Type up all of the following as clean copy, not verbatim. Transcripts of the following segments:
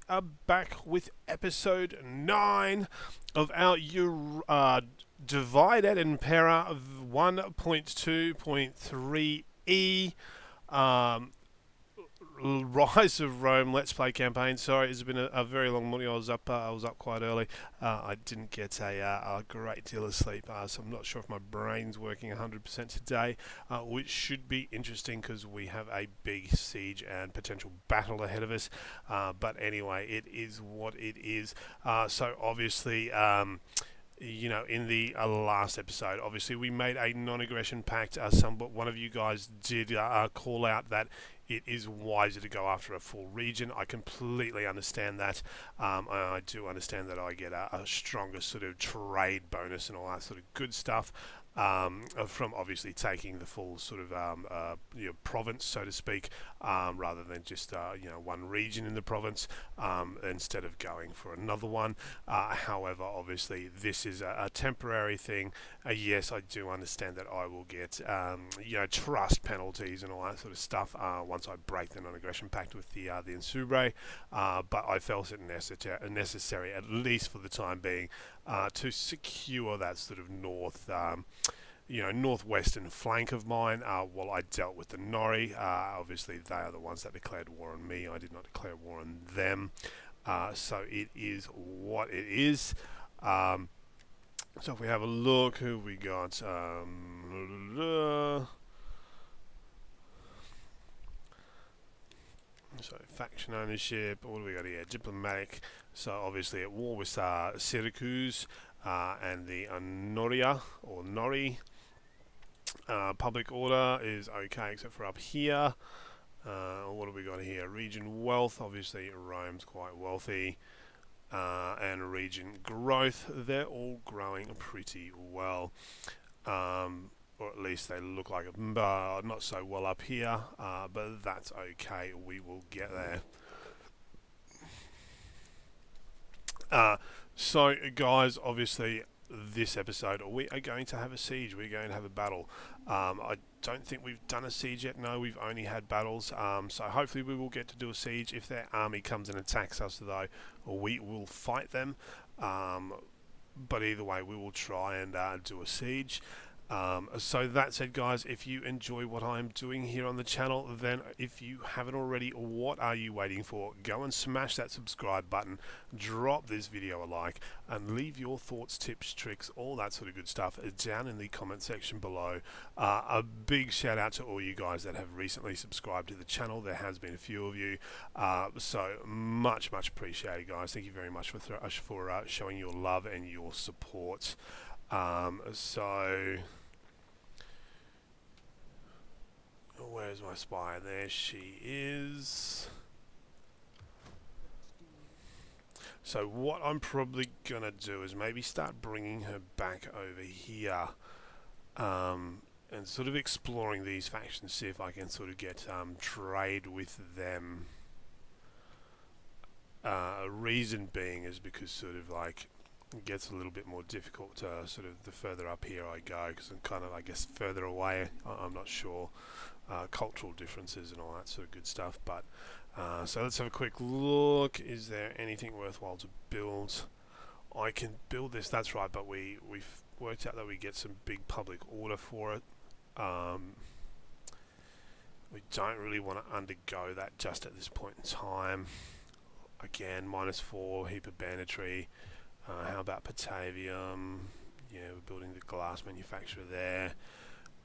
are back with episode 9 of our Divided Impera 1.2.3e Rise of Rome Let's Play campaign. Sorry, it's been a very long morning. I was up quite early. I didn't get a great deal of sleep, so I'm not sure if my brain's working 100% today, which should be interesting because we have a big siege and potential battle ahead of us. But anyway, it is what it is. So obviously, in the last episode, obviously we made a non-aggression pact. One of you guys did call out that it is wiser to go after a full region. I completely understand that. I do understand that I get a stronger sort of trade bonus and all that sort of good stuff from obviously taking the full sort of province, so to speak, rather than just one region in the province instead of going for another one. However, obviously this is a temporary thing. Yes, I do understand that I will get trust penalties and all that sort of stuff once I break the non-aggression pact with the Insubre, but I felt it necessary, at least for the time being, to secure that sort of northwestern flank of mine while I dealt with the Nori. Obviously, they are the ones that declared war on me. I did not declare war on them. So it is what it is. So if we have a look, who have we got? So faction ownership, what do we got here? Diplomatic. So obviously at war with Syracuse and the Noria or Nori. Public order is okay except for up here. What have we got here? Region wealth, obviously Rome's quite wealthy. And region growth, they're all growing pretty well. Or at least they look like it. Not so well up here, but that's okay. We will get there. So, guys, obviously, this episode, we are going to have a siege. We're going to have a battle. I don't think we've done a siege yet. No, we've only had battles. So hopefully we will get to do a siege. If their army comes and attacks us, though, we will fight them. But either way, we will try and do a siege. So that said, guys, if you enjoy what I'm doing here on the channel, then if you haven't already, what are you waiting for? Go and smash that subscribe button, drop this video a like, and leave your thoughts, tips, tricks, all that sort of good stuff down in the comment section below. A big shout out to all you guys that have recently subscribed to the channel. There has been a few of you, so much appreciated, guys. Thank you very much for showing your love and your support. So where's my spy? There she is. So what I'm probably gonna do is maybe start bringing her back over here, and sort of exploring these factions, see if I can sort of get trade with them. Reason being is because sort of like it gets a little bit more difficult sort of the further up here I go, because I'm kind of, I guess, further away. I'm not sure. Cultural differences and all that sort of good stuff. But so let's have a quick look. Is there anything worthwhile to build? I can build this, that's right, but we've worked out that we get some big public order for it. We don't really want to undergo that just at this point in time. Again, -4, heap of banditry. How about Patavium? Yeah, we're building the glass manufacturer there.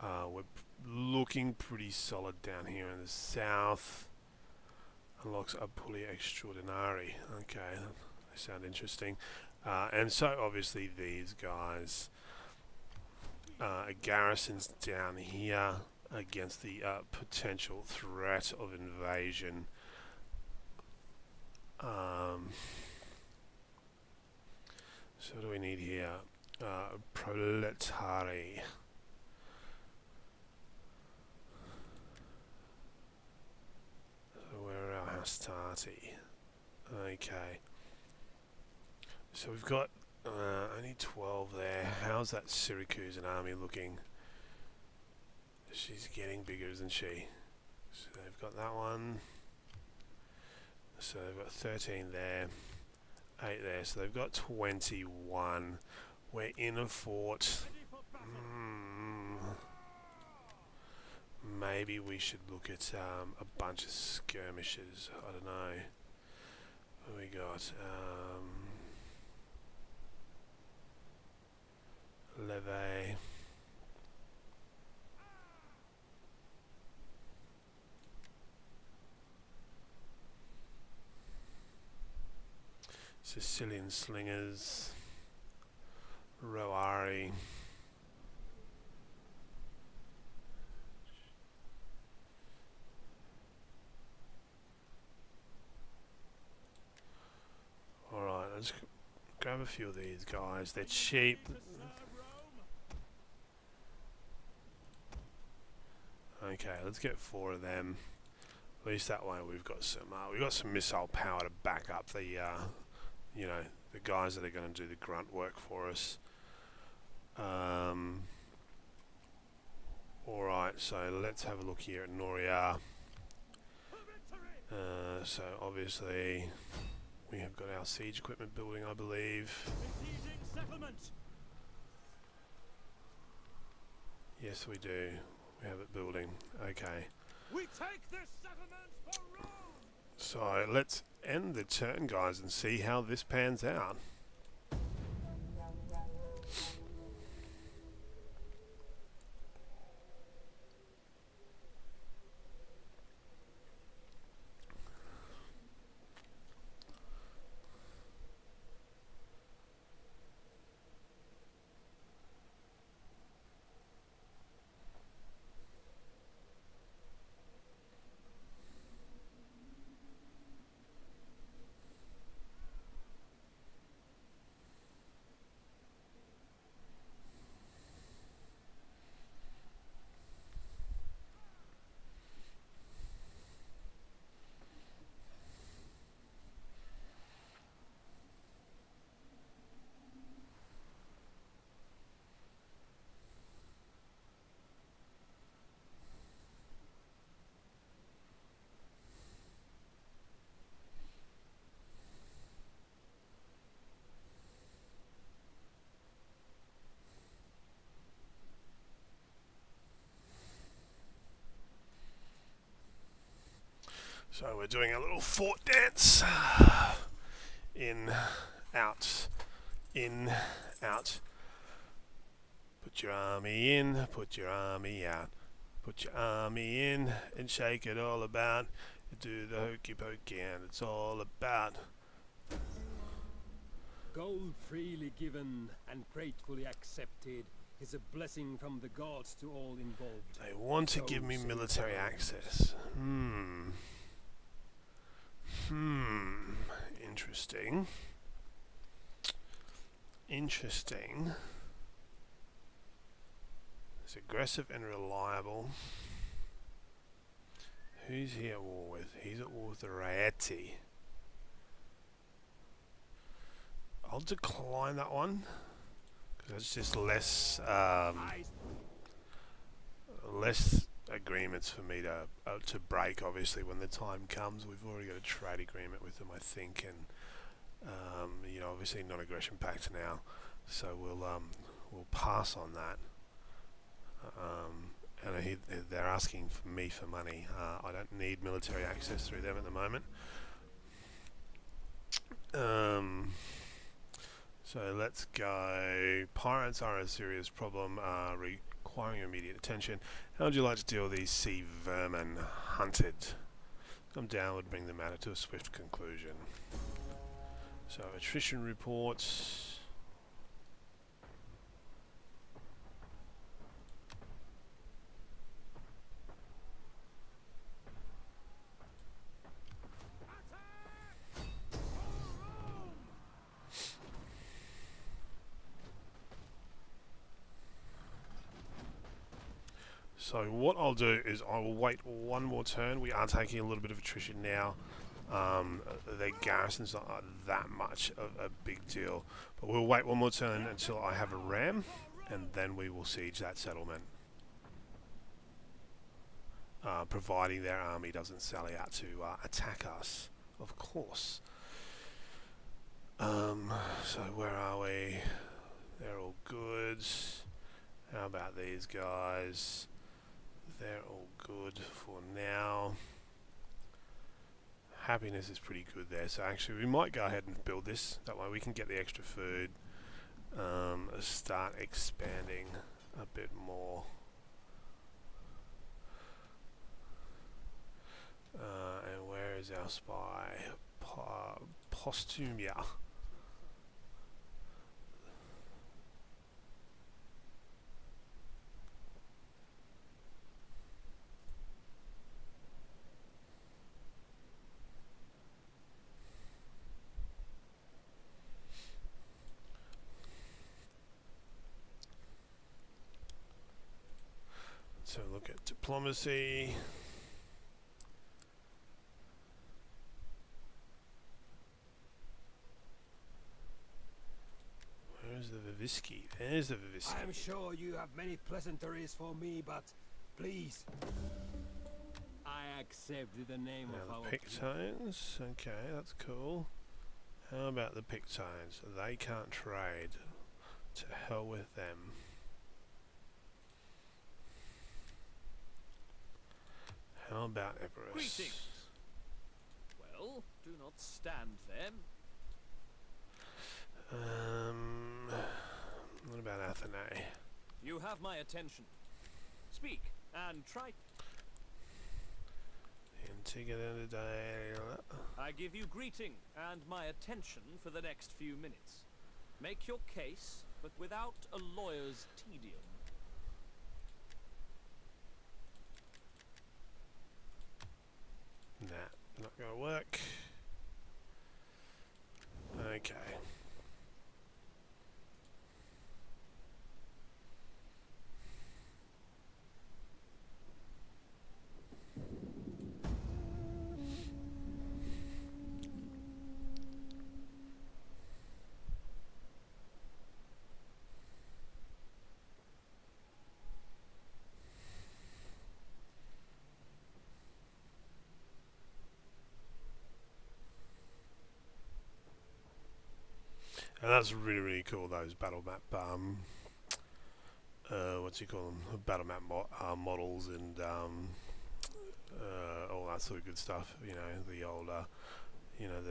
We're looking pretty solid down here in the south. Unlocks a pulley extraordinary. Okay, they sound interesting. And so obviously these guys, garrisons down here against the potential threat of invasion. So what do we need here? Proletari. So where are our hastati? Okay. So we've got only 12 there. How's that Syracusan army looking? She's getting bigger, isn't she? So they've got that one. So they've got 13 there, 8 there, so they've got 21. We're in a fort. Maybe we should look at a bunch of skirmishes. I don't know. What we got? Leve. Sicilian slingers. Roari. Alright, let's grab a few of these guys. They're cheap. Okay, let's get 4 of them. At least that way we've got some missile power to back up the you know, the guys that are going to do the grunt work for us. Alright, so let's have a look here at Noria. So obviously we have got our siege equipment building, I believe. Yes, we do. We have it building. Okay. We take this settlement for Rome! So let's end the turn, guys, and see how this pans out. So we're doing a little fort dance. In, out, in, out. Put your army in, put your army out. Put your army in and shake it all about. Do the hokey pokey and it's all about. Gold freely given and gratefully accepted is a blessing from the gods to all involved. They want to give me military access. Interesting. Interesting. It's aggressive and reliable. Who's he at war with? He's at war with the Raeti. I'll decline that one because it's just less less agreements for me to break. Obviously, when the time comes, we've already got a trade agreement with them, I think, and you know, obviously non-aggression pact now, so we'll pass on that. And they're asking for me for money. I don't need military access through them at the moment. So let's go. Pirates are a serious problem, requiring immediate attention. How would you like to deal with these sea vermin? Hunted. Come down would bring the matter to a swift conclusion. So attrition reports. So what I'll do is I will wait one more turn. We are taking a little bit of attrition now. Their garrison's not that much of a big deal. But we'll wait one more turn until I have a ram, and then we will siege that settlement. Providing their army doesn't sally out to attack us. of course. So where are we? They're all good. How about these guys? They're all good for now. Happiness is pretty good there, so actually we might go ahead and build this. That way we can get the extra food. Start expanding a bit more. And where is our spy? Postumia. So look at diplomacy. Where's the Vivisky? There's the Vivisky. I am sure you have many pleasantries for me, but please. I accept the name Now of the our Pictones. Okay, that's cool. How about the Pictones? They can't trade. To hell with them. How about Epirotes? Greetings. Well, do not stand them. What about Athene? You have my attention. Speak and try. Antigone today. I give you greeting and my attention for the next few minutes. Make your case, but without a lawyer's tedium. Nah, not gonna work. Okay. And that's really, really cool, those battle map, what's you call them, battle map models and all that sort of good stuff, you know, the old, you know,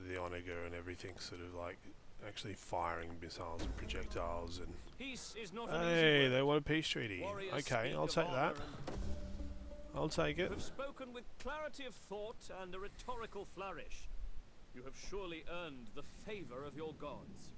the Onega and everything, sort of like actually firing missiles and projectiles and... Peace is not an easy Hey, word. they want a peace treaty. Warriors Okay, speak I'll of take honor that. and I'll take You it. have spoken with clarity of thought and a rhetorical flourish. You have surely earned the favor of your gods.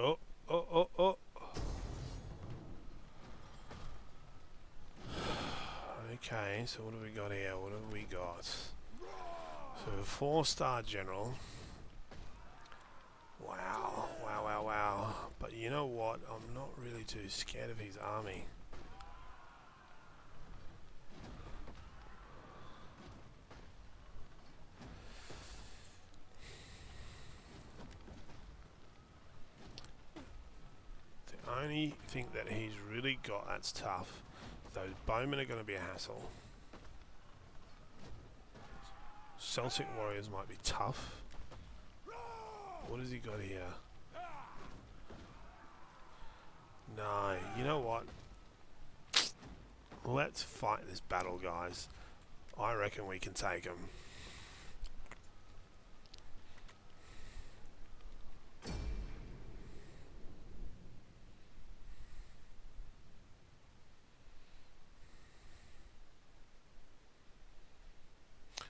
Oh, oh, oh, oh. Okay, so what have we got here? What have we got? So a 4-star general. Wow, wow, wow, wow. But you know what? I'm not really too scared of his army. The only thing that he's really got that's tough, those bowmen are going to be a hassle. Celtic warriors might be tough. What has he got here? No, you know what? Let's fight this battle, guys. I reckon we can take him.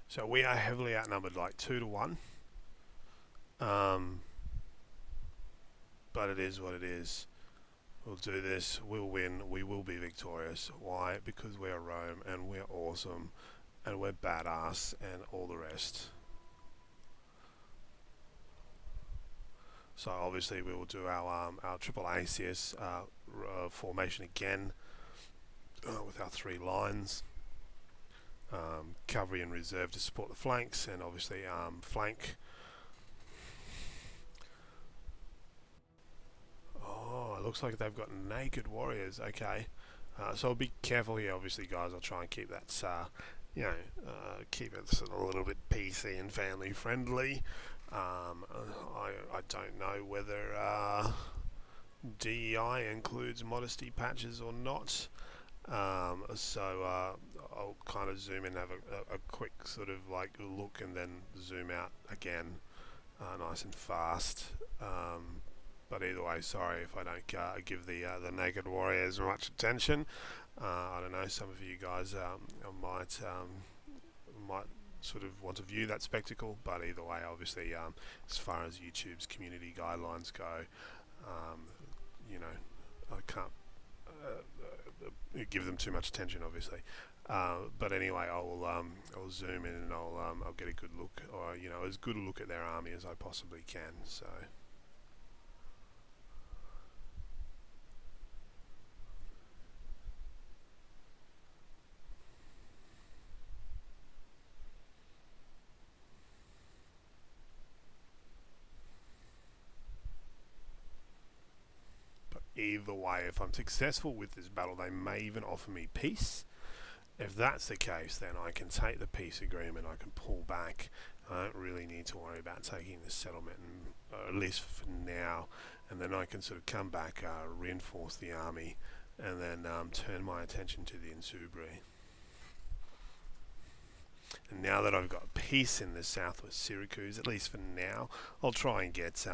So we are heavily outnumbered, like 2 to 1. But it is what it is. We'll do this, we'll win, we will be victorious. Why? Because we're Rome and we're awesome and we're badass and all the rest. So obviously we will do our triple ACS formation again with our 3 lines. Cavalry and reserve to support the flanks, and obviously flank. Oh, it looks like they've got naked warriors. Okay, so I'll be careful here. Obviously, guys, I'll try and keep that, keep it sort of a little bit PC and family friendly. I don't know whether DEI includes modesty patches or not. So I'll kind of zoom in, have a quick sort of like look, and then zoom out again, nice and fast. But either way, sorry if I don't give the naked warriors much attention. I don't know, some of you guys might sort of want to view that spectacle, but either way, obviously, as far as YouTube's community guidelines go, you know, I can't give them too much attention, obviously. But anyway, I'll zoom in, and I'll get a good look, or as good a look at their army as I possibly can. So. Either way, if I'm successful with this battle, they may even offer me peace. If that's the case, then I can take the peace agreement, I can pull back. I don't really need to worry about taking the settlement, at least for now, and then I can sort of come back, reinforce the army, and then turn my attention to the Insubri. And now that I've got peace in the south with Syracuse, at least for now, I'll try and get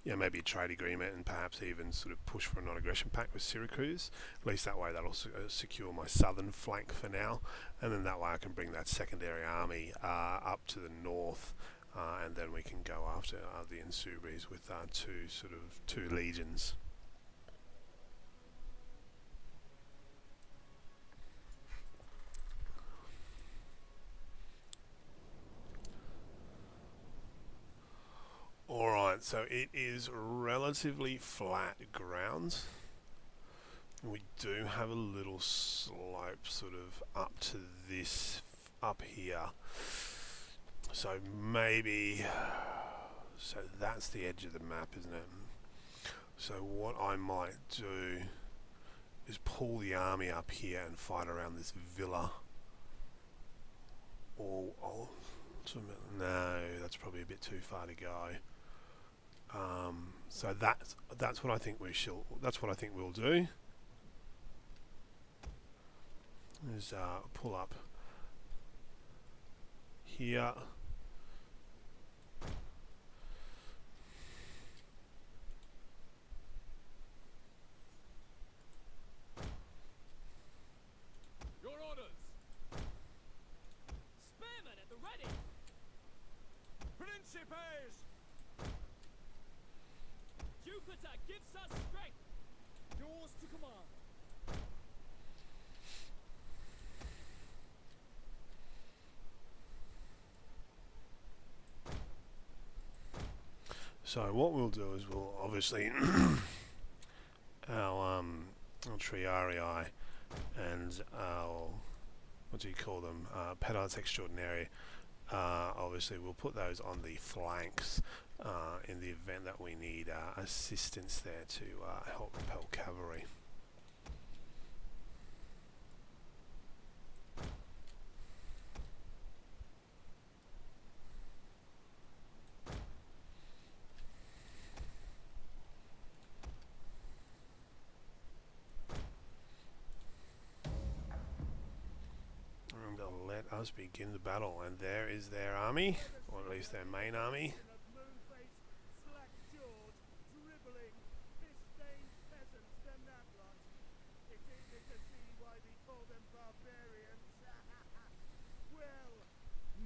maybe a trade agreement, and perhaps even sort of push for a non-aggression pact with Syracuse. At least that way that'll secure my southern flank for now, and then that way I can bring that secondary army up to the north, and then we can go after the Insubris with two legions. Alright, so it is relatively flat ground. We do have a little slope sort of up here. So maybe, that's the edge of the map, isn't it? So what I might do is pull the army up here and fight around this villa. No, that's probably a bit too far to go. So that's what I think we'll do. Is pull up here. Your orders. Spearmen at the ready. Principes. Jupiter gives us strength. Yours to command. So what we'll do is we'll obviously our Triarii and our, what do you call them, Pedants Extraordinary, obviously we'll put those on the flanks in the event that we need assistance there to help repel cavalry. Let us begin the battle, and there is their army, or at least their main army.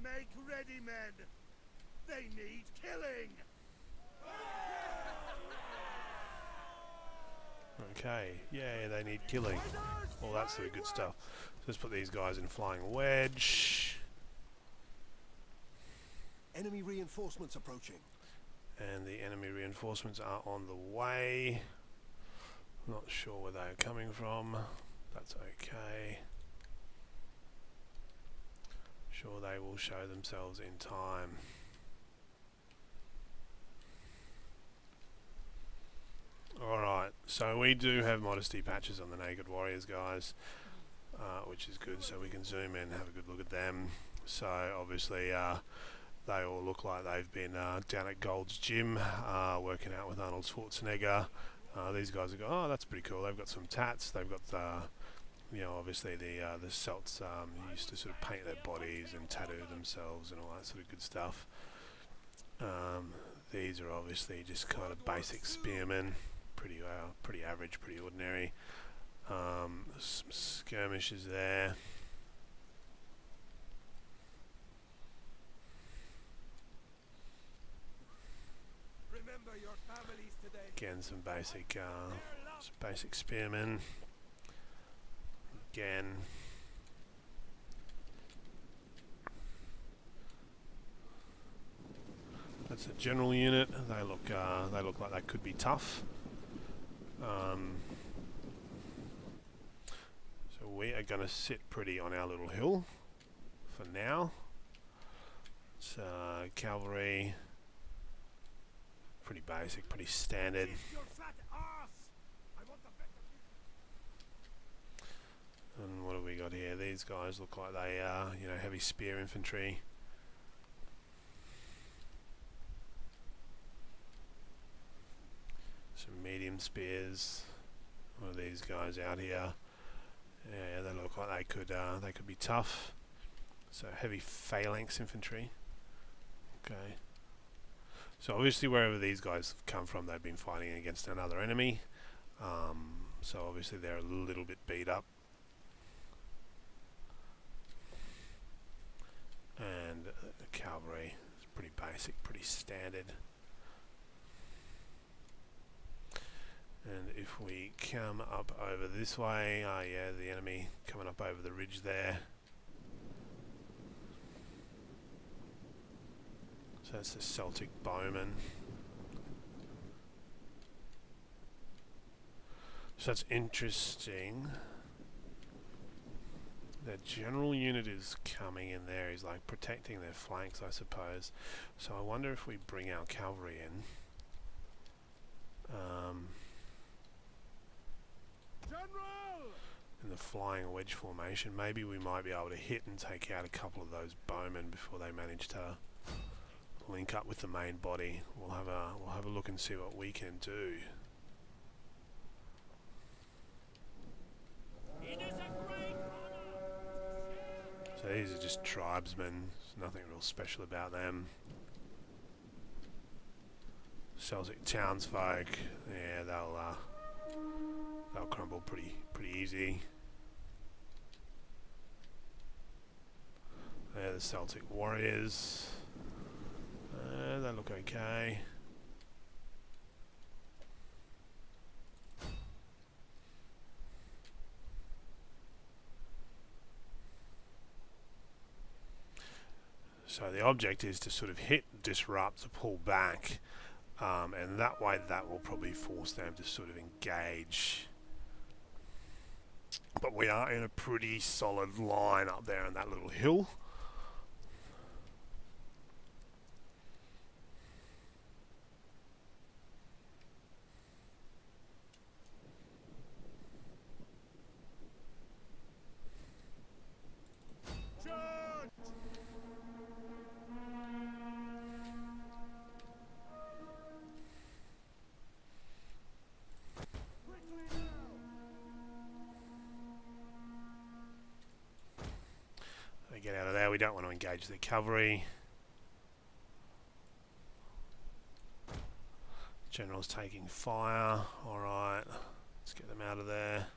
Make ready, men! They need killing! Okay, yeah, they need killing. All that sort of good stuff. So let's put these guys in flying wedge. Enemy reinforcements approaching. And the enemy reinforcements are on the way. Not sure where they're coming from. That's okay. Sure, they will show themselves in time. Alright, so we do have modesty patches on the Naked Warriors, guys, which is good, so we can zoom in and have a good look at them. So obviously they all look like they've been down at Gold's Gym working out with Arnold Schwarzenegger. These guys have got, oh, that's pretty cool. They've got some tats. They've got you know, obviously the Celts used to sort of paint their bodies and tattoo themselves and all that sort of good stuff. These are obviously just kind of basic spearmen, pretty average, pretty ordinary. Some skirmishes there. Remember your families today. Again, some basic spearmen. Again, that's a general unit. They look like they could be tough. So we are going to sit pretty on our little hill for now. It's cavalry, pretty basic, pretty standard. Kiss your fat ass. I want the better people. And what have we got here? These guys look like they are, you know, heavy spear infantry. Some medium spears. One of these guys out here. Yeah, they look like they could be tough. So heavy phalanx infantry. Okay. So obviously wherever these guys have come from, they've been fighting against another enemy. So obviously they're a little bit beat up. And the cavalry is pretty basic, pretty standard. And if we come up over this way, yeah, the enemy coming up over the ridge there. So that's the Celtic bowmen. So that's interesting. The general unit is coming in there. He's like protecting their flanks, I suppose. So I wonder if we bring our cavalry in. In the flying wedge formation, maybe we might be able to hit and take out a couple of those bowmen before they manage to link up with the main body. We'll have a look and see what we can do. It is a great honor. So these are just tribesmen. There's nothing real special about them. Celtic townsfolk, yeah, they'll crumble pretty easy. They're the Celtic warriors. They look okay. So the object is to sort of hit, disrupt, pull back, and that way that will probably force them to sort of engage. But we are in a pretty solid line up there on that little hill. Get out of there. We don't want to engage the cavalry. General's taking fire. Alright, let's get them out of there.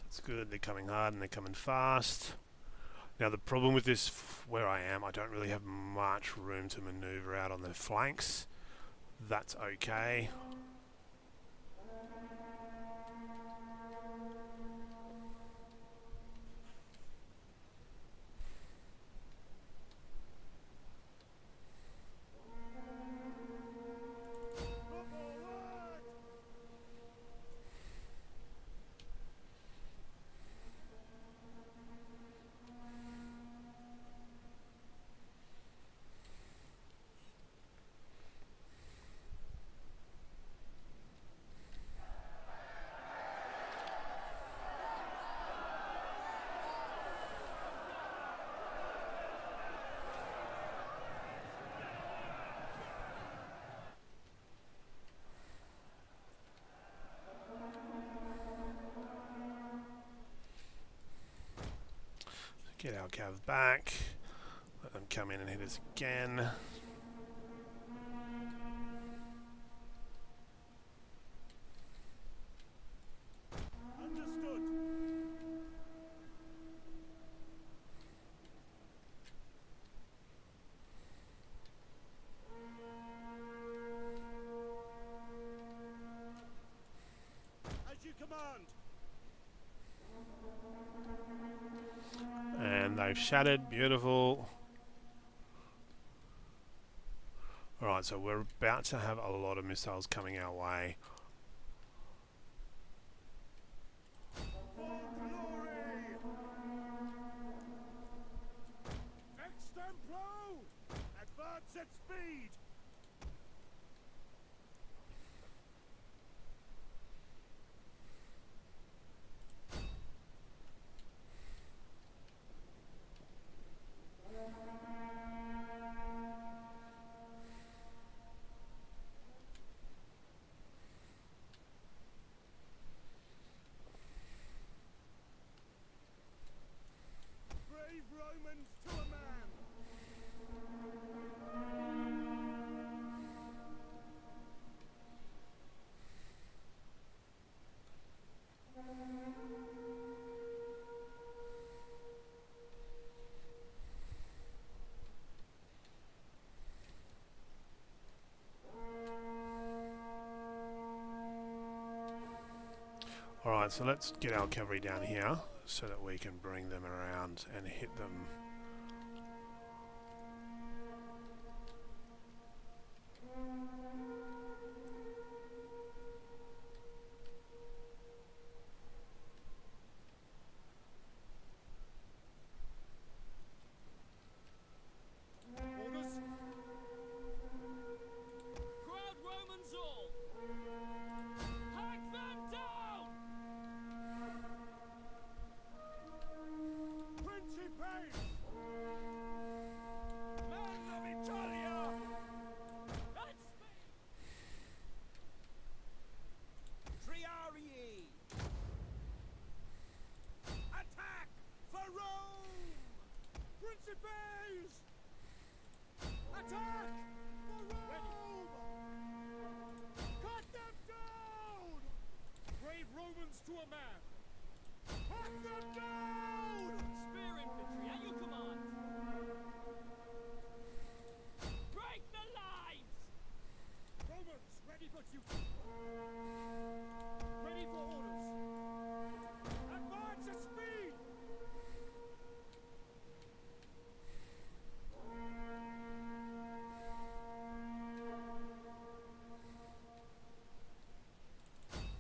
That's good. They're coming hard and they're coming fast. Now the problem with this, where I am, I don't really have much room to maneuver out on the flanks. That's okay. Get our cav back. Let them come in and hit us again. Understood. As you command. And they've shattered. Beautiful. Alright, so we're about to have a lot of missiles coming our way. For glory! Extemplo! Advance at speed! Brave Romans to a man! Alright, so let's get our cavalry down here so that we can bring them around and hit them. Orders? Crowd Romans all! Hack them down! Principes! Men of Italia! At speed! Triarii! Attack for Rome! Principes! Attack for Rome! Cut them down! Brave Romans to a man! Cut them down! Spear infantry at your command! Break the lines! Romans ready for duty! Ready for orders! Advance at speed!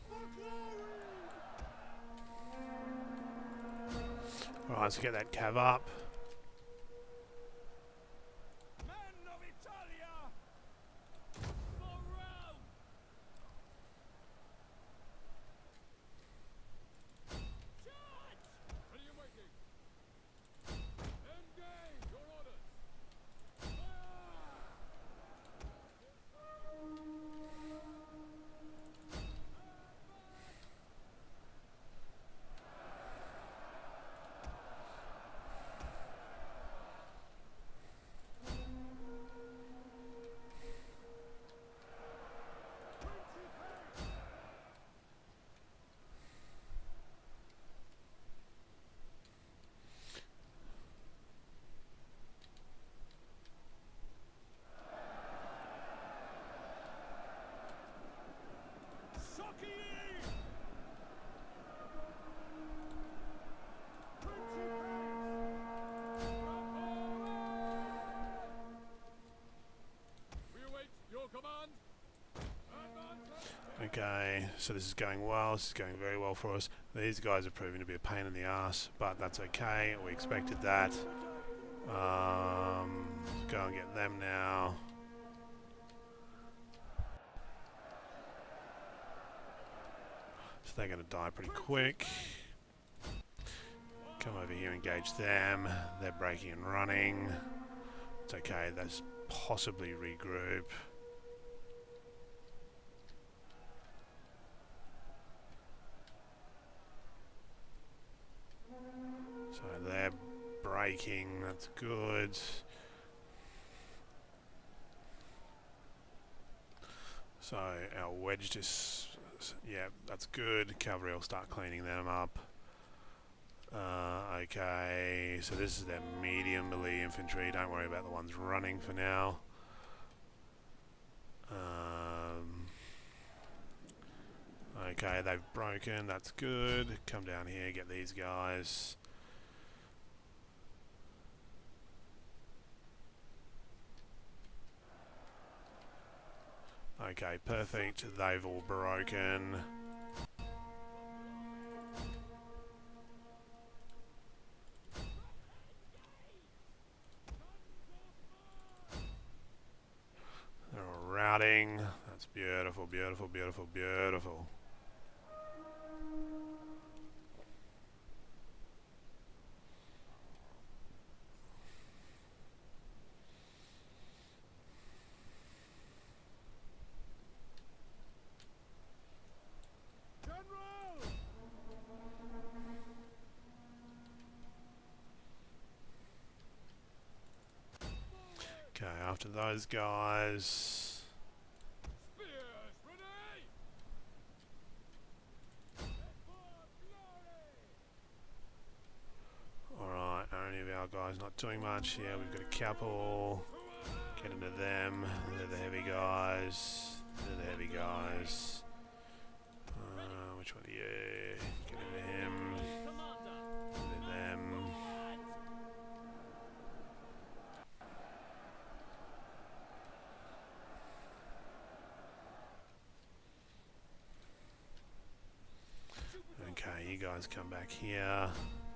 For glory! Alright, let's get that cav up. Men of Italia! For Rome! Charge! Ready and waiting! Engage! Your orders! Fire! Okay, so this is going well. This is going very well for us. These guys are proving to be a pain in the ass, but that's okay. We expected that. Let's go and get them now. So they're going to die pretty quick. Come over here, engage them. They're breaking and running. It's okay, let's possibly regroup. So they're breaking, that's good. So our wedge just, yeah, that's good. Cavalry will start cleaning them up. Okay, so this is their medium melee infantry. Don't worry about the ones running for now. Okay, they've broken. That's good. Come down here, get these guys. Okay, perfect. They've all broken. They're all routing. That's beautiful, beautiful, beautiful, beautiful. Okay, after those guys. Alright, only of our guys not doing much. Yeah, we've got a couple. Get into them. They're the heavy guys. They're the heavy guys. Which one are you? Get into him. Into them. Okay, you guys come back here.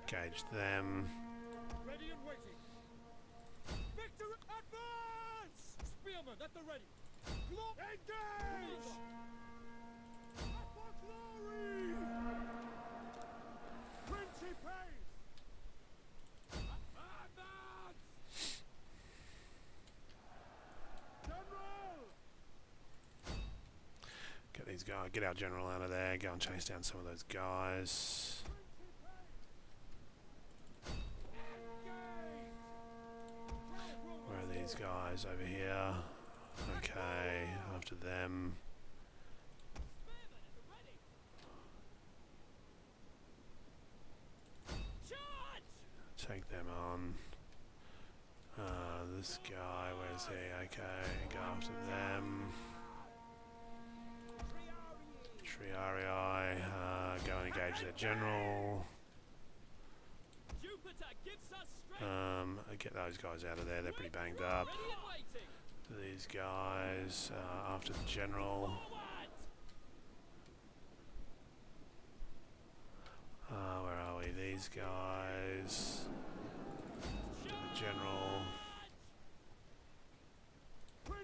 Engage them. Ready and waiting. Victor, advance! Spearmen at the ready. Engage! For glory! Principes! Advance! General! Get these guys, get our general out of there, go and chase down some of those guys. Where are these guys? Over here. Okay, after them. Take them on. This guy, where's he? Okay, go after them. Triarii, go and engage their general. Get those guys out of there, they're pretty banged up. These guys, after the general. Where are we? These guys. To the general. Go for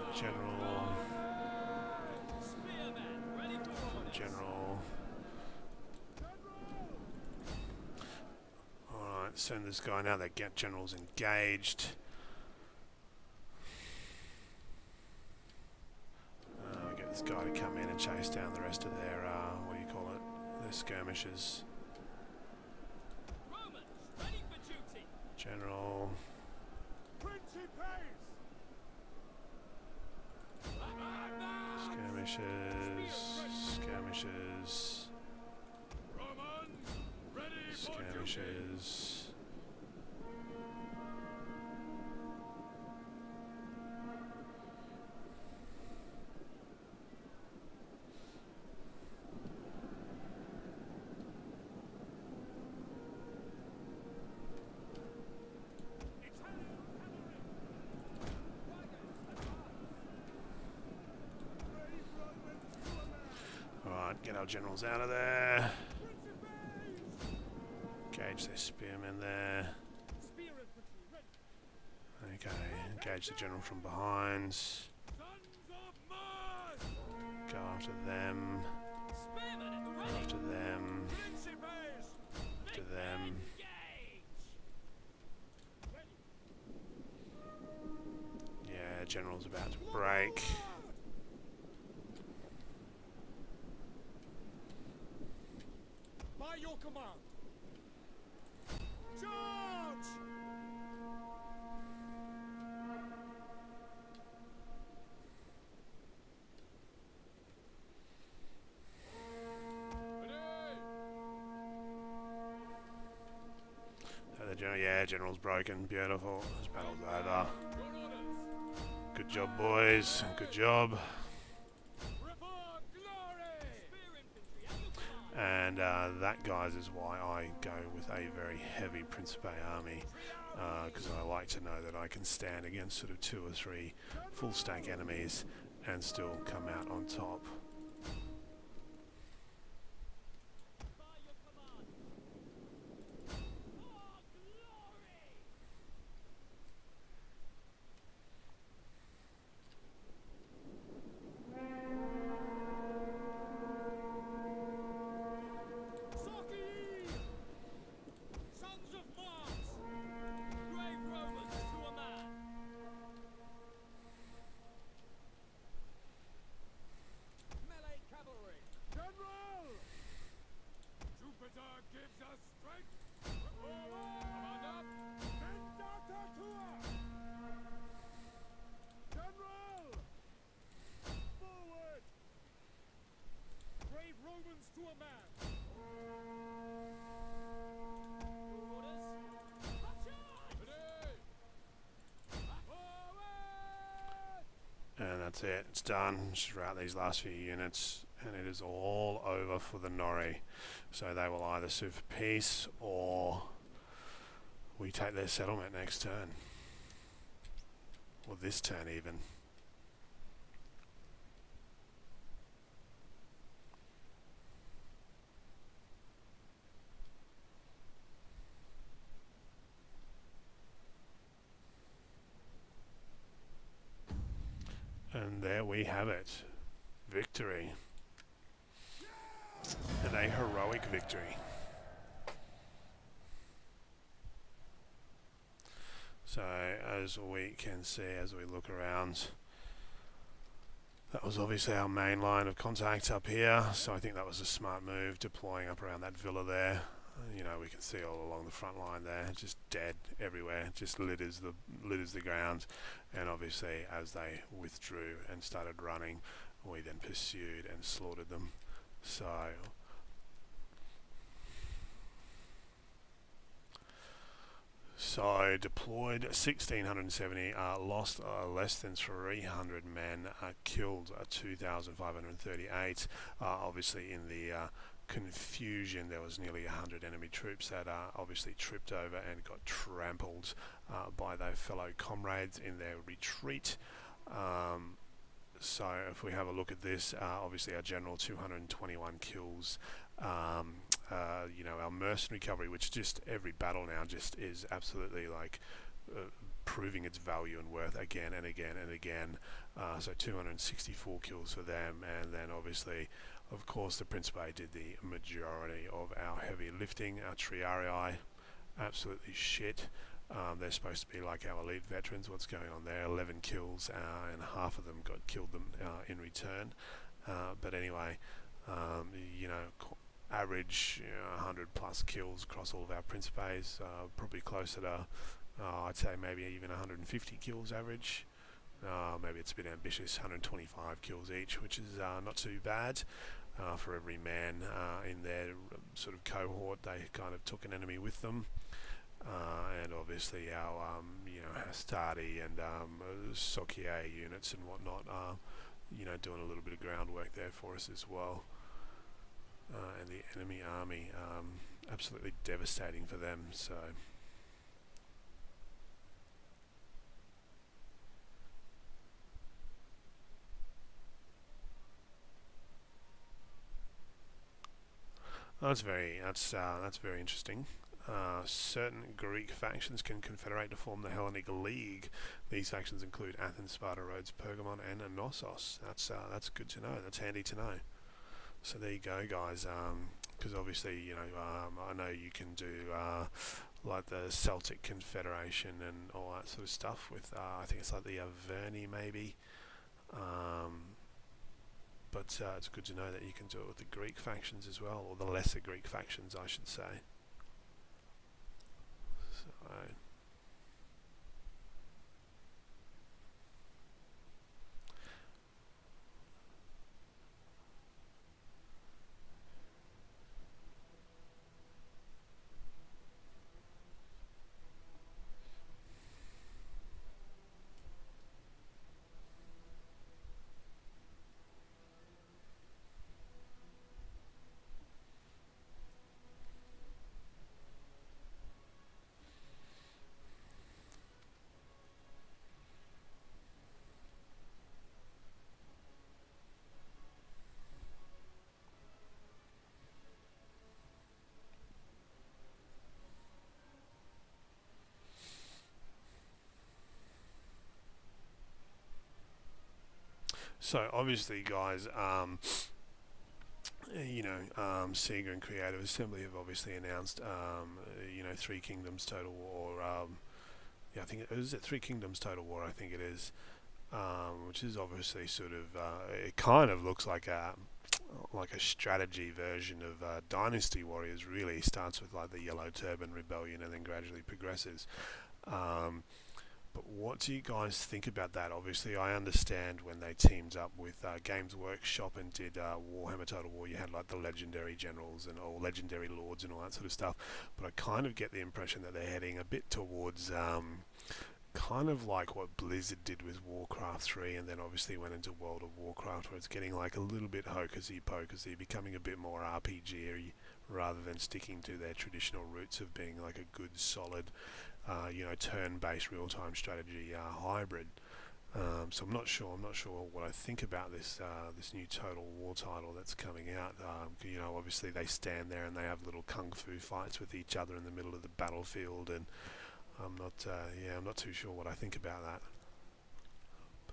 the general. For the general. Alright, send this guy now. That get general's engaged. Get this guy to come in and chase down the rest of their, what do you call it? Their skirmishers. General. Skirmishers. Skirmishers. Skirmishers. get our generals out of there. Engage their spearmen there. Okay, engage the general from behind. Go after them. After them. After them. Yeah, general's about to break. By your command. Charge! The general, yeah, general's broken. Beautiful. This battle's over. Good job, boys. Good job. And that, guys, is why I go with a very heavy Principe army, because I like to know that I can stand against sort of 2 or 3 full stack enemies and still come out on top. And that's it, it's done. Just route these last few units and it is all over for the Norrie. So they will either sue for peace or we take their settlement next turn. Or this turn even. And there we have it. Victory. And a heroic victory. So as we can see, as we look around, that was obviously our main line of contact up here. So I think that was a smart move, deploying up around that villa there. You know, we can see all along the front line there, just dead everywhere, just litters the ground. And obviously as they withdrew and started running, we then pursued and slaughtered them. So deployed 1,670, lost less than 300 men, killed 2,538. Obviously in the confusion there was nearly 100 enemy troops that obviously tripped over and got trampled by their fellow comrades in their retreat. So if we have a look at this, obviously our general 221 kills. You know, our mercenary cavalry, which just every battle now just is absolutely like proving its value and worth again and again and again. So 264 kills for them, and then obviously, of course, the Principe did the majority of our heavy lifting. Our Triarii, absolutely shit. They're supposed to be like our elite veterans. What's going on there? 11 kills, and half of them killed them in return. But anyway, you know, average 100 plus kills across all of our Principes, probably closer to I'd say maybe even 150 kills average. Maybe it's a bit ambitious, 125 kills each, which is not too bad. For every man in their sort of cohort, they kind of took an enemy with them. And obviously our you know, Hastati and Sokier units and whatnot are, you know, doing a little bit of groundwork there for us as well. And the enemy army, absolutely devastating for them. So That's very interesting. Certain Greek factions can confederate to form the Hellenic League. These factions include Athens, Sparta, Rhodes, Pergamon, and Knossos. That's good to know. That's handy to know. So there you go, guys. Because obviously, I know you can do like the Celtic Confederation and all that sort of stuff with, I think it's like the Averni maybe. But it's good to know that you can do it with the Greek factions as well, or the lesser Greek factions, I should say. So, so obviously, guys, Sega and Creative Assembly have obviously announced, Three Kingdoms Total War. Yeah, I think it is it Three Kingdoms Total War. I think it is, which is obviously sort of. It kind of looks like a strategy version of Dynasty Warriors. Really starts with like the Yellow Turban Rebellion and then gradually progresses. But what do you guys think about that? Obviously, I understand when they teamed up with Games Workshop and did Warhammer Total War, you had like the legendary generals and all legendary lords and all that sort of stuff. But I kind of get the impression that they're heading a bit towards kind of like what Blizzard did with Warcraft 3, and then obviously went into World of Warcraft, where it's getting like a little bit hocusy-pocusy, becoming a bit more RPG-y rather than sticking to their traditional roots of being like a good, solid turn-based real-time strategy hybrid. So I'm not sure what I think about this new Total War title that's coming out. Obviously they stand there and they have little kung fu fights with each other in the middle of the battlefield, and I'm not too sure what I think about that.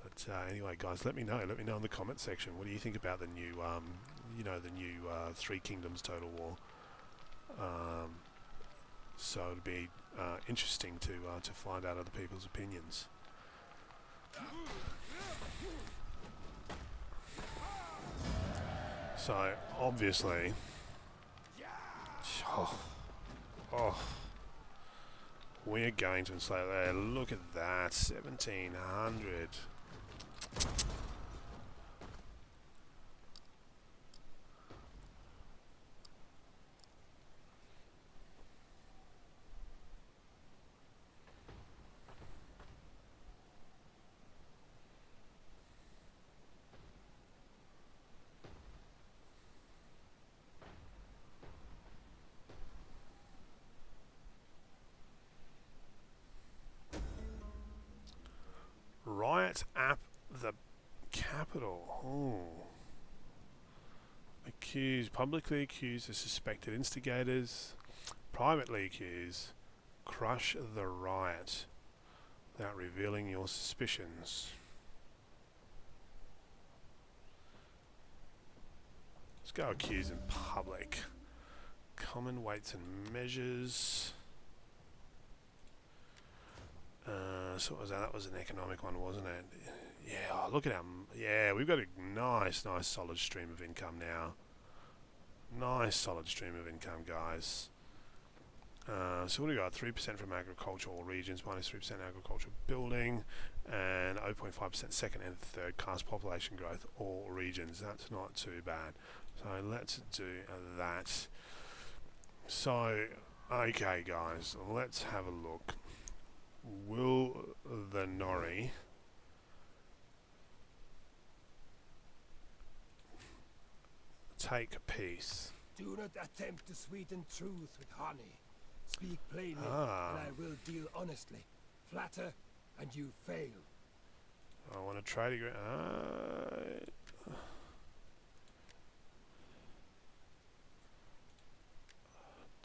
But anyway, guys, let me know in the comment section. What do you think about the new Three Kingdoms Total War? So it'd be interesting to find out other people's opinions. So obviously, we're going to enslave there. Look at that, 1700. Riot at the Capitol. Oh. Publicly accused of suspected instigators. Privately accused. Crush the riot without revealing your suspicions. Let's go accuse in public. Common weights and measures. So what was that? That was an economic one, wasn't it? Yeah, look at yeah, we've got a nice solid stream of income now. Nice solid stream of income, guys. So what do we got? 3% from agricultural regions, minus 3% agricultural building, and 0.5% second and third class population growth, all regions. That's not too bad. So let's do that. So, okay, guys, let's have a look. Will the Nori take peace? Do not attempt to sweeten truth with honey. Speak plainly, and I will deal honestly. Flatter, and you fail. I want to trade agree.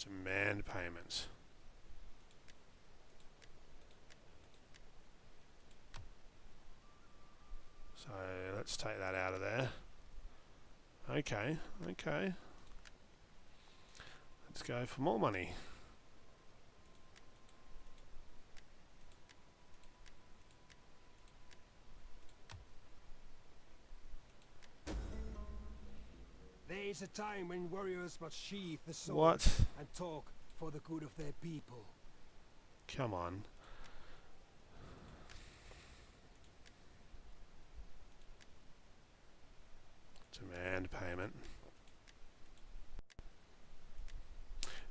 Demand payments. So let's take that out of there. Okay, okay. Let's go for more money. There is a time when warriors must sheathe the sword What? and talk for the good of their people. Come on. Demand payment.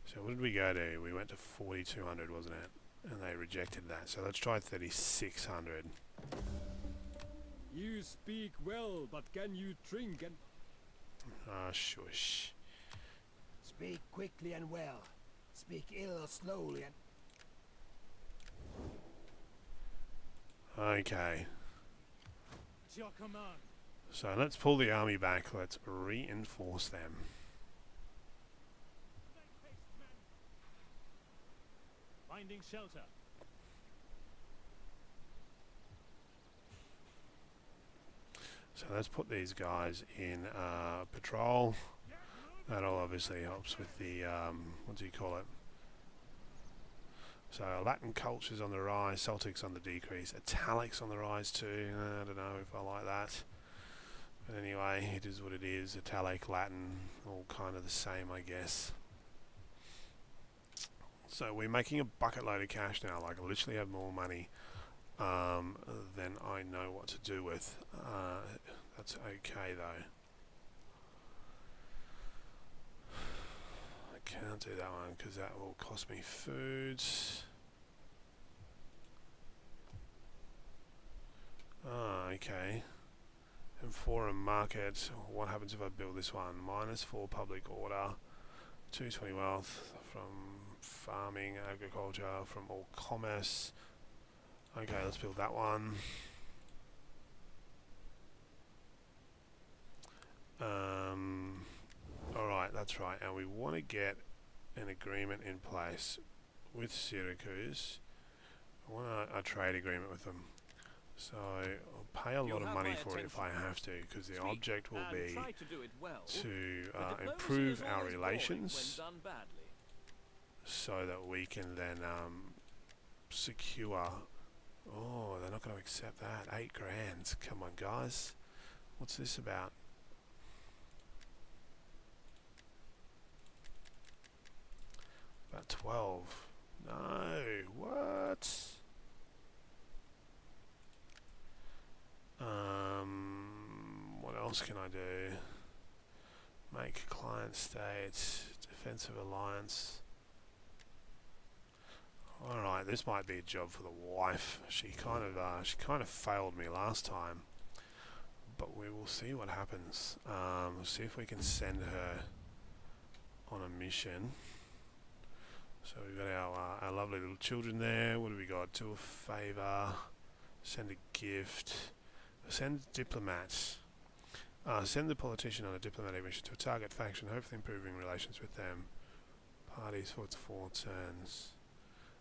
So what did we go to? We went to 4,200, wasn't it? And they rejected that. So let's try 3,600. You speak well, but can you drink and Ah, shush. speak quickly and well? Speak ill or slowly and Okay. At your command. So let's pull the army back. Let's reinforce them. Finding shelter. So let's put these guys in patrol. That'll obviously helps with the, what do you call it? So Latin culture's on the rise, Celtics on the decrease, Italics on the rise too. I don't know if I like that. But anyway, it is what it is. Italic, Latin, all kind of the same, I guess. So we're making a bucket load of cash now. Like, I literally have more money than I know what to do with. That's okay though. I can't do that one because that will cost me foods. Ah, okay. And forum market, what happens if I build this one? -4 public order, 220 wealth from farming, agriculture, from all commerce. Okay, let's build that one. Alright, that's right. And we want to get an agreement in place with Syracuse. I want a trade agreement with them. So I'll pay a lot of money for it if I have to, because the object will be to improve our relations so that we can then secure. Oh, they're not going to accept that. 8 grand. Come on, guys. What's this about? About 12. No. What? What else can I do? Make client state, defensive alliance. Alright, this might be a job for the wife. She kind of failed me last time. But we will see what happens. We'll see if we can send her on a mission. So we've got our lovely little children there. What do we got? Do a favour. Send a gift. Send diplomats. Send the politician on a diplomatic mission to a target faction, hopefully improving relations with them. Parties for 4 turns.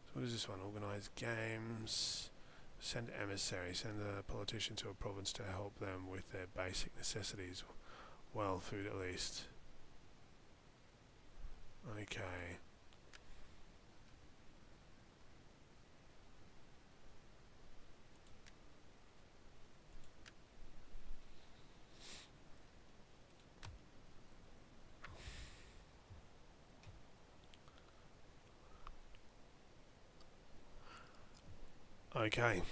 So what is this one? Organise games. Send emissary. Send the politician to a province to help them with their basic necessities. Well, food at least. Okay. Okay.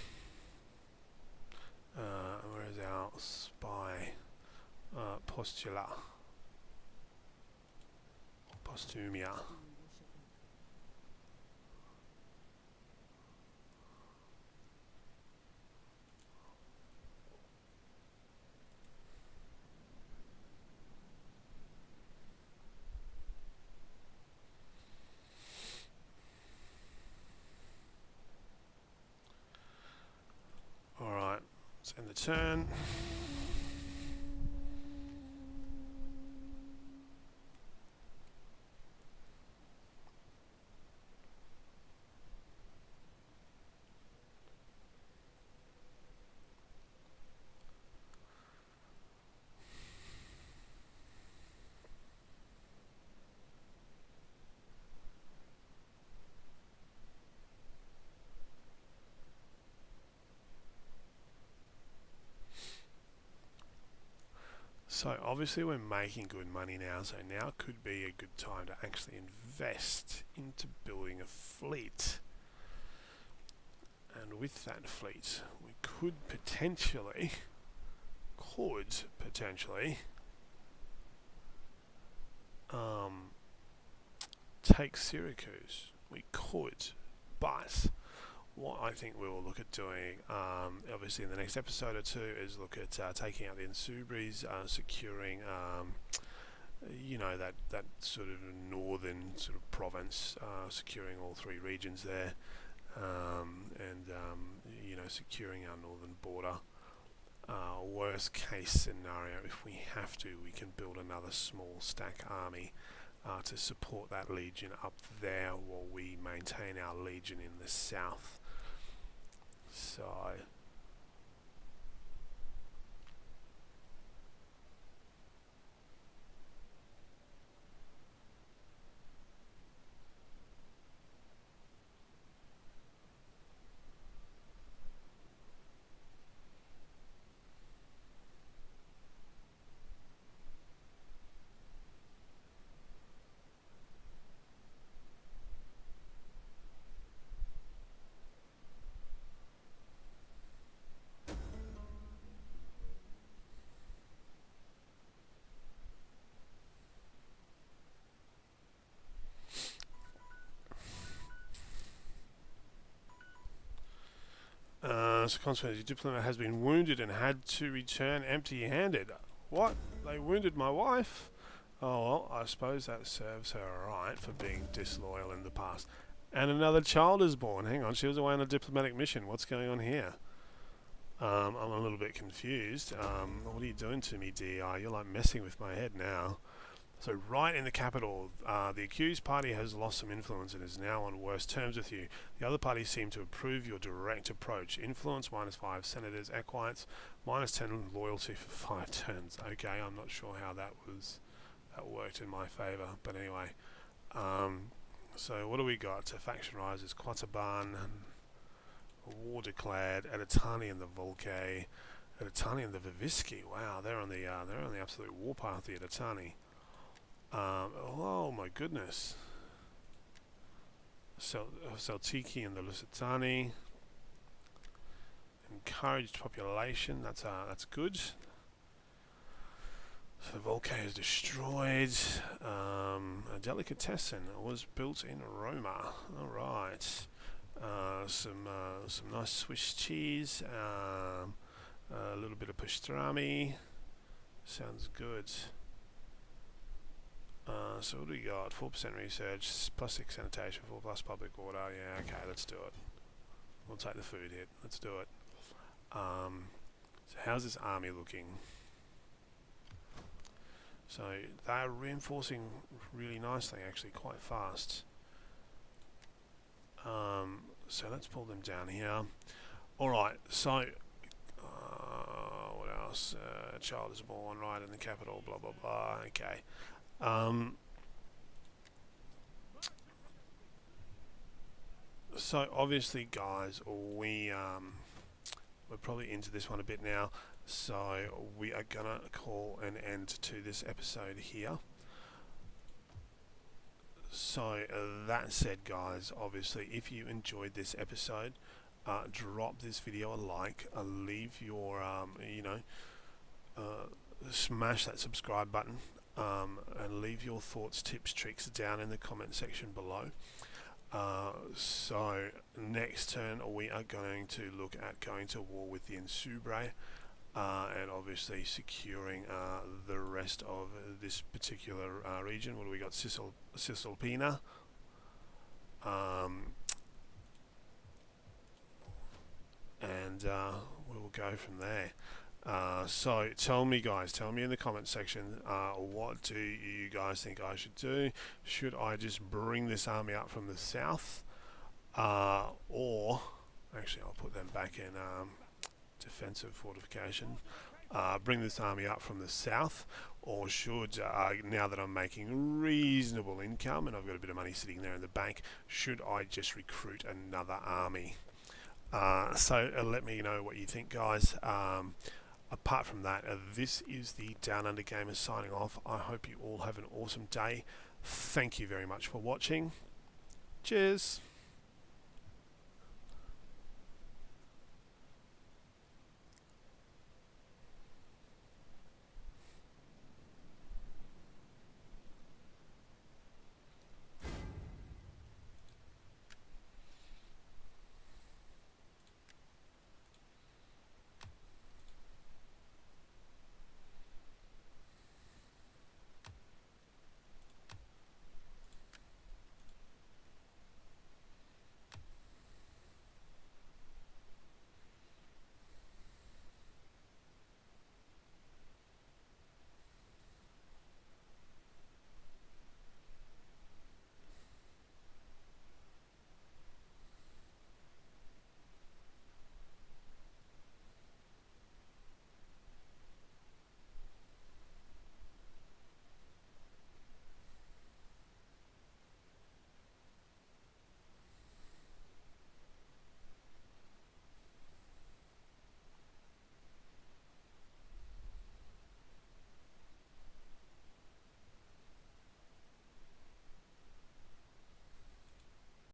Where is our spy? Postula. Postumia. Alright, let's end the turn. So obviously we're making good money now, so now could be a good time to actually invest into building a fleet. And with that fleet, we could potentially take Syracuse. We could, but what I think we will look at doing, obviously in the next episode or two, is look at taking out the Insubres, securing, you know, that sort of northern sort of province, securing all three regions there, and you know, securing our northern border. Worst case scenario, if we have to, we can build another small stack army to support that legion up there while we maintain our legion in the south. So consequently, the diplomat has been wounded and had to return empty-handed. What? They wounded my wife? Oh well, I suppose that serves her right for being disloyal in the past. And another child is born. Hang on, she was away on a diplomatic mission. What's going on here? I'm a little bit confused. What are you doing to me, DEI? You're like messing with my head now. So right in the capital, the accused party has lost some influence and is now on worse terms with you. The other parties seem to approve your direct approach. Influence -5, senators, equites, -10 loyalty for 5 turns. Okay, I'm not sure how that worked in my favour, but anyway. So what do we got? Faction rises, Quataban, war declared, Editani and the Volcae, Editani and the Vivisci. Wow, they're on the absolute warpath, the Editani. Oh my goodness. Celtiki and the Lusitani. Encouraged population, that's good. So the Volcae is destroyed. A delicatessen was built in Roma. Alright. Some nice Swiss cheese. A little bit of pastrami. Sounds good. So what do we got? 4% research, +6 sanitation, 4+ public order. Yeah, okay, let's do it. We'll take the food hit. Let's do it. So how's this army looking? So they're reinforcing really nicely, actually, quite fast. So let's pull them down here. Alright, so what else? A child is born right in the capital, blah blah blah. Okay. So obviously, guys, we're probably into this one a bit now, so we are gonna call an end to this episode here. So that said, guys, obviously if you enjoyed this episode, drop this video a like, leave your smash that subscribe button, and leave your thoughts, tips, tricks down in the comment section below. So next turn we are going to look at going to war with the Insubre, and obviously securing the rest of this particular region. What do we got? Cisalpina. And we will go from there. So tell me, guys, tell me in the comment section, what do you guys think I should do? Should I just bring this army up from the south, or actually I'll put them back in defensive fortification, bring this army up from the south, or should, now that I'm making reasonable income and I've got a bit of money sitting there in the bank, should I just recruit another army? So let me know what you think, guys. apart from that, this is the Down Under Gamers signing off. I hope you all have an awesome day. Thank you very much for watching. Cheers.